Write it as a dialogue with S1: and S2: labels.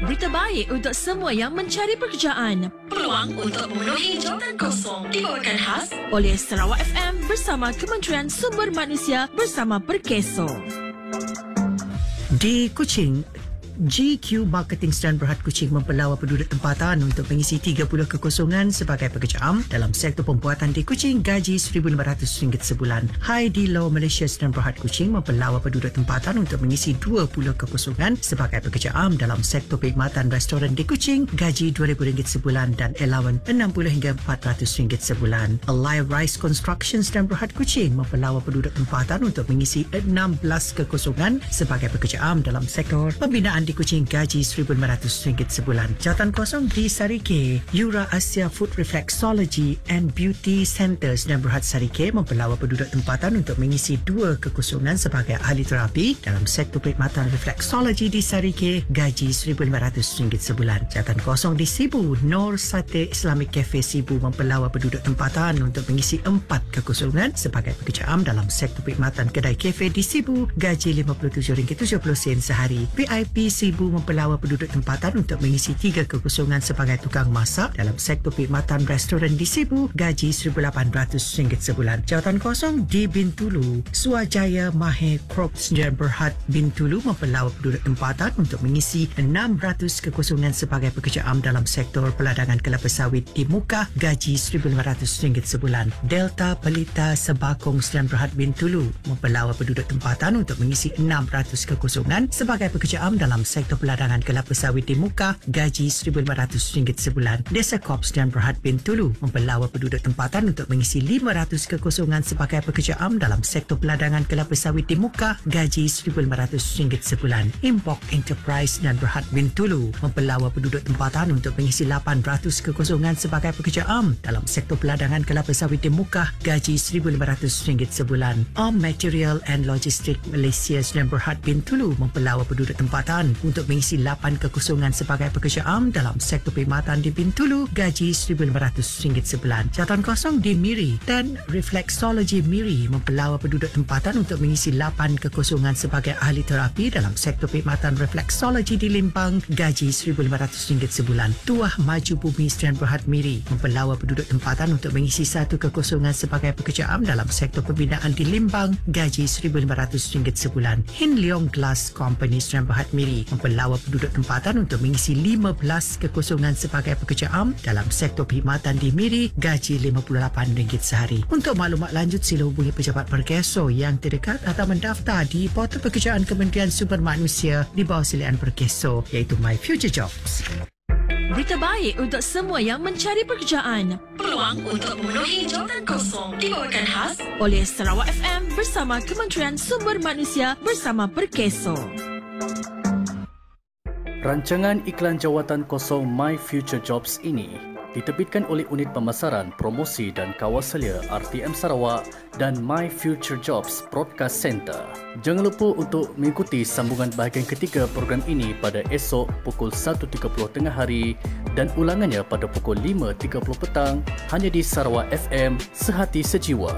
S1: Berita baik untuk semua yang mencari pekerjaan. Peluang untuk memenuhi jawatan kosong dibawakan khas oleh Sarawak FM bersama Kementerian Sumber Manusia bersama Perkeso.
S2: Di Kuching, GQ Marketing Sdn Bhd Kuching mempelawa penduduk tempatan untuk mengisi 30 kekosongan sebagai pekerja am dalam sektor pembuatan di Kuching, gaji RM1,500 sebulan. High di Low Malaysia Sdn Bhd Kuching mempelawa penduduk tempatan untuk mengisi 20 kekosongan sebagai pekerja am dalam sektor perkhidmatan restoran di Kuching, gaji RM2,000 sebulan dan allowance RM60 hingga RM400 sebulan. Alive Rice Construction Sdn Bhd Kuching mempelawa penduduk tempatan untuk mengisi 16 kekosongan sebagai pekerja am dalam sektor pembinaan di Kuching, gaji RM1,500 sebulan. Jawatan kosong di Sarike, Eura Asia Food Reflexology and Beauty Centre Sdn Bhd Sarike mempelawa penduduk tempatan untuk mengisi 2 kekosongan sebagai ahli terapi dalam sektor perkhidmatan reflexology di Sarike, gaji RM1,500 sebulan. Jawatan kosong di Sibu, Nor Sate Islamic Cafe Sibu mempelawa penduduk tempatan untuk mengisi 4 kekosongan sebagai pekerja am dalam sektor perkhidmatan kedai kafe di Sibu, gaji RM57.70 sehari. VIP Sibu mempelawa penduduk tempatan untuk mengisi 3 kekosongan sebagai tukang masak dalam sektor perkhidmatan restoran di Sibu, gaji RM1,800 sebulan. Jawatan kosong di Bintulu, Suajaya Mahir Crop Sdn Bhd Bintulu mempelawa penduduk tempatan untuk mengisi 600 kekosongan sebagai pekerja am dalam sektor peladangan kelapa sawit di Mukah, gaji RM1,500 sebulan. Delta Pelita Sebakong Sdn Bhd Bintulu mempelawa penduduk tempatan untuk mengisi 600 kekosongan sebagai pekerja am dalam sektor peladangan kelapa sawit di Mukah, gaji RM1,500 sebulan. Desa Kop Sdn Bhd Bintulu mempelawa penduduk tempatan untuk mengisi 500 kekosongan sebagai pekerja am dalam sektor peladangan kelapa sawit di Mukah, gaji RM1,500 sebulan. Impok Enterprise Sdn Bhd Bintulu mempelawa penduduk tempatan untuk mengisi 800 kekosongan sebagai pekerja am dalam sektor peladangan kelapa sawit di Mukah, gaji RM1,500 sebulan. Arm Material and Logistic Malaysia Sdn Bhd Bintulu mempelawa penduduk tempatan untuk mengisi 8 kekosongan sebagai pekerja am dalam sektor perkhidmatan di Bintulu, gaji RM1,500 sebulan. Jawatan kosong di Miri dan Reflexology Miri mempelawa penduduk tempatan untuk mengisi 8 kekosongan sebagai ahli terapi dalam sektor perkhidmatan reflexology di Limpang, gaji RM1,500 sebulan. Tuah Maju Bumi Sdn Bhd Miri mempelawa penduduk tempatan untuk mengisi 1 kekosongan sebagai pekerja am dalam sektor pembinaan di Limpang, gaji RM1,500 sebulan. Hin Leong Glass Company Sdn Bhd Miri mempelawa penduduk tempatan untuk mengisi 15 kekosongan sebagai pekerja am dalam sektor perkhidmatan di Miri, gaji RM58 sehari. Untuk maklumat lanjut sila hubungi pejabat Perkeso yang terdekat atau mendaftar di portal pekerjaan Kementerian Sumber Manusia di bawah silian Perkeso iaitu My Future Jobs.
S1: Berita baik untuk semua yang mencari pekerjaan. Peluang untuk memenuhi jawatan kosong dibawakan khas oleh Sarawak FM bersama Kementerian Sumber Manusia bersama Perkeso.
S3: Rancangan iklan jawatan kosong My Future Jobs ini diterbitkan oleh Unit Pemasaran, Promosi dan Kawasalia RTM Sarawak dan My Future Jobs Broadcast Center. Jangan lupa untuk mengikuti sambungan bahagian ketiga program ini pada esok pukul 1.30 tengah hari dan ulangannya pada pukul 5.30 petang hanya di Sarawak FM Sehati Sejiwa.